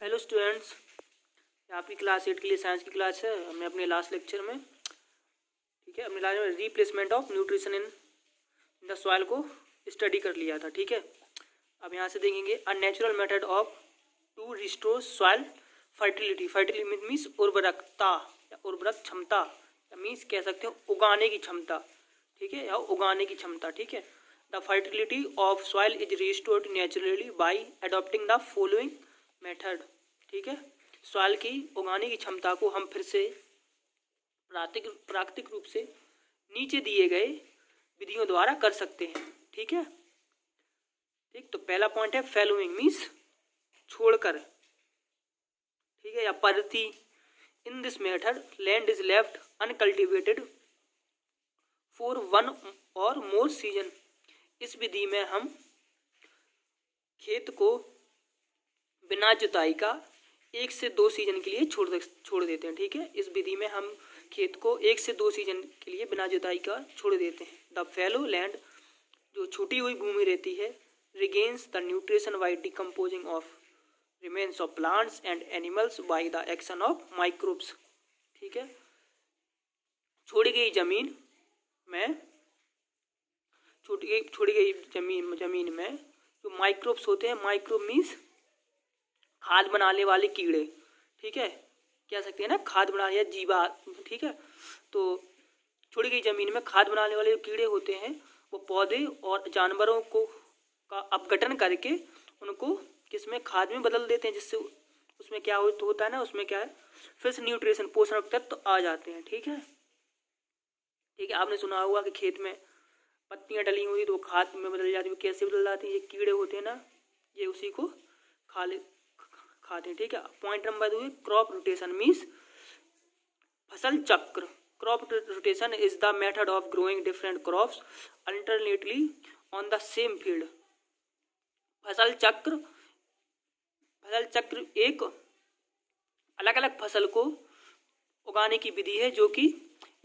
Hello students, ये आपकी class 8 के लिए साइंस की क्लास है। हमने अपने लास्ट लेक्चर में अपने लास्ट में replacement of nutrition in the soil को स्टडी कर लिया था। ठीक है, अब यहाँ से देखेंगे a natural method of to restore soil fertility. Fertility means उर्वरकता या उर्वरक क्षमता, या मीन्स कह सकते हो उगाने की क्षमता। ठीक है, या उगाने की क्षमता। ठीक है, the fertility of soil is restored naturally by adopting the following method. ठीक है, सॉइल की उगाने की क्षमता को हम फिर से प्राकृतिक रूप से नीचे दिए गए विधियों द्वारा कर सकते हैं। ठीक है, ठीक, तो पहला पॉइंट है फॉलोइंग मीन्स छोड़कर। ठीक है, या परती। In this method land is left uncultivated for one और मोर सीजन। इस विधि में हम खेत को बिना जुताई का 1 से 2 सीजन के लिए छोड़ देते हैं। ठीक है, इस विधि में हम खेत को 1 से 2 सीजन के लिए बिना जुताई का छोड़ देते हैं। द फैलो लैंड, जो छूटी हुई भूमि रहती है, regains the nutrition by decomposing of remains of plants and animals by the action of microbes. ठीक है, छोड़ी गई जमीन में जो माइक्रोब्स होते हैं, माइक्रोब मीन्स खाद बनाने वाले कीड़े। ठीक है, कह सकते हैं ना खाद बनाने या जीवा। ठीक है, तो छोड़ी गई जमीन में खाद बनाने वाले जो कीड़े होते हैं वो पौधे और जानवरों को का अपघटन करके उनको किसमें खाद में बदल देते हैं, जिससे उसमें क्या होता है ना, उसमें क्या है फिर से न्यूट्रिशन पोषक तत्व तो आ जाते हैं। ठीक है, ठीक है, आपने सुना होगा कि खेत में पत्तियां डली हुई तो खाद में बदल जाती है। कैसे बदल जाती है? ये कीड़े होते हैं ना, ये उसी को खाते हैं। ठीक है, point number 2 crop rotation means फसल चक्र। Crop rotation is the method of growing different crops alternately on the same field. फसल चक्र एक अलग अलग फसल को उगाने की विधि है जो कि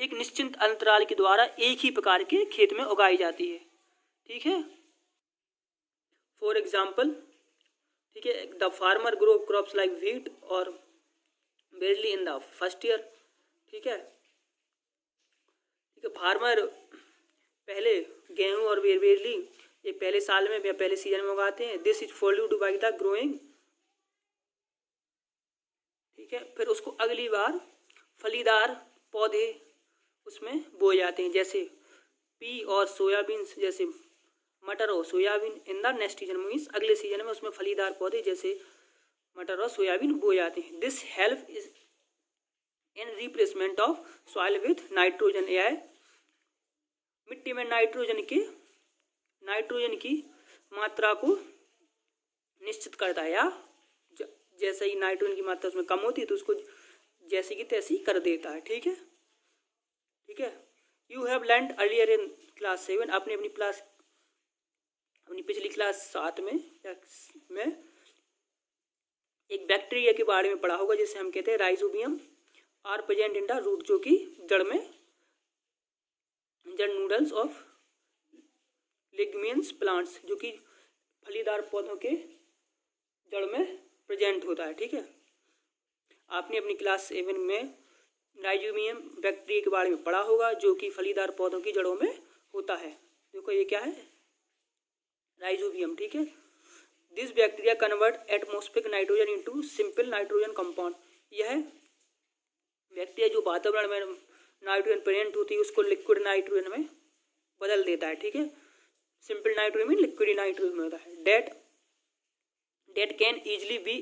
एक निश्चित अंतराल के द्वारा एक ही प्रकार के खेत में उगाई जाती है। ठीक है, फॉर एग्जाम्पल, ठीक है, the farmer grow crops like wheat और barley in the first year. ठीक है, फार्मर पहले गेहूं और बेरली ये पहले साल में या पहले सीजन में उगाते हैं। This is followed by the growing. ठीक है, फिर उसको अगली बार फलीदार पौधे उसमें बोए जाते हैं, जैसे पी और सोयाबीन, जैसे मटर और soybean in the next season means अगले सीजन में उसमें फलीदार पौधे जैसे मटर और सोयाबीन बोए जाते हैं। This help is in replacement of soil with nitrogen. यह मिट्टी में नाइट्रोजन की मात्रा को निश्चित करता है, या जैसे ही नाइट्रोजन की मात्रा उसमें कम होती है तो उसको जैसी की तैसी कर देता है। ठीक है, ठीक है, you have learned earlier in class 7। आपने अपनी पिछली क्लास 7 में एक बैक्टीरिया के बारे में पढ़ा होगा जिसे हम कहते हैं rhizobium are present in the root, जो कि जड़ नूडल्स ऑफ लिग्यूमिनस प्लांट्स, जो कि फलीदार पौधों के जड़ में प्रेजेंट होता है। ठीक है, आपने अपनी क्लास 7 में राइजोबियम बैक्टीरिया के बारे में पढ़ा होगा जो कि फलीदार पौधों की जड़ों में होता है। देखो ये क्या है, राइजोबियम। ठीक है, this bacteria convert atmospheric nitrogen into simple nitrogen compound. यह बैक्टीरिया जो वातावरण में नाइट्रोजन प्रेजेंट होती है उसको लिक्विड नाइट्रोजन में बदल देता है। ठीक है, सिंपल नाइट्रोजन में लिक्विड नाइट्रोजन में होता है। Date can easily be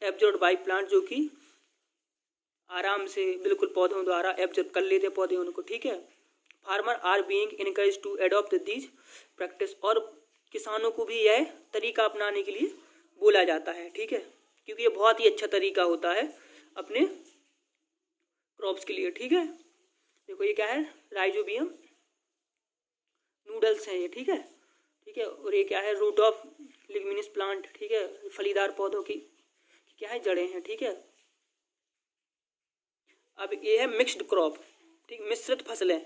absorb by plant, जो कि आराम से बिल्कुल पौधों द्वारा एब्जॉर्ब कर लेते हैं पौधे उनको। ठीक है, farmer are being encourage to adopt these practice, और किसानों को भी यह तरीका अपनाने के लिए बोला जाता है। ठीक है, क्योंकि ये बहुत ही अच्छा तरीका होता है अपने क्रॉप्स के लिए। ठीक है, देखो ये क्या है, राइजोबियम नूडल्स हैं ये। ठीक है, ठीक है, और ये क्या है, रूट ऑफ लिग्यूमिनस प्लांट। ठीक है, फलीदार पौधों की क्या है, जड़ें हैं। ठीक है, अब ये है मिक्स्ड क्रॉप। ठीक, मिश्रित फसलें।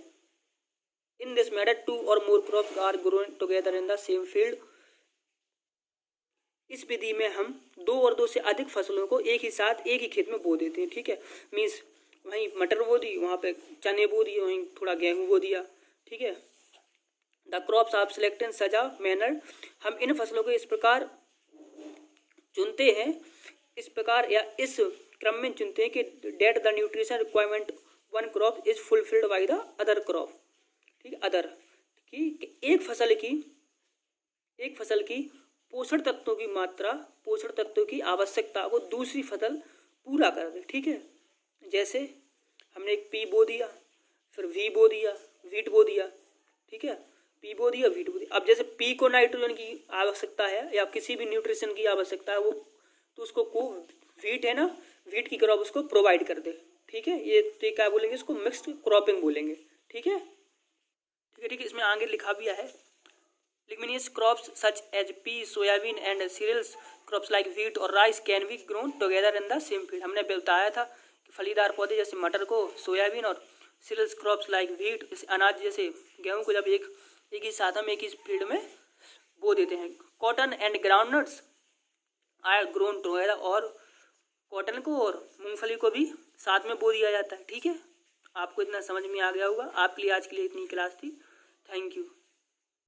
In this method 2 or more crops are grown together in the same field इस विधि में हम 2 और 2 से अधिक फसलों को एक ही साथ एक ही खेत में बो देते हैं, ठीक है। मीन्स वहीं मटर बो दी, वहाँ पे चने बो दिए, वहीं थोड़ा गेहूँ बो दिया, ठीक है। The crops of select in such a manner, हम इन फसलों को इस प्रकार चुनते हैं, इस प्रकार या इस क्रम में चुनते हैं कि that the nutrition requirement one crop is fulfilled by the other crop, ठीक है। अदर कि एक फसल की पोषण तत्वों की मात्रा, पोषण तत्वों की आवश्यकता को दूसरी फसल पूरा कर दे, ठीक है। जैसे हमने एक पी बो दिया, फिर वी बो दिया, वीट बो दिया, ठीक है। पी बो दिया, वीट बो दिया। अब जैसे पी को नाइट्रोजन की आवश्यकता है या किसी भी न्यूट्रिशन की आवश्यकता है, वो तो उसको वीट है ना, वीट की क्रॉप उसको प्रोवाइड कर दे, ठीक है। ये तो क्या बोलेंगे, इसको मिक्स्ड क्रॉपिंग बोलेंगे, ठीक है। ठीक है, इसमें आगे लिखा भी है leguminous crops such as pea, soyabean and cereals crops like wheat और rice can be grown together in the same field. हमने बताया था कि फलीदार पौधे जैसे मटर को, सोयाबीन और सीरियल्स क्रॉप्स लाइक व्हीट, अनाज जैसे गेहूं को जब एक ही साथ हम एक ही फील्ड में बो देते हैं। Cotton and groundnuts are grown together, और कॉटन को और मूंगफली को भी साथ में बो दिया जाता है, ठीक है। आपको इतना समझ में आ गया होगा। आपके लिए आज के लिए इतनी क्लास थी। Thank you.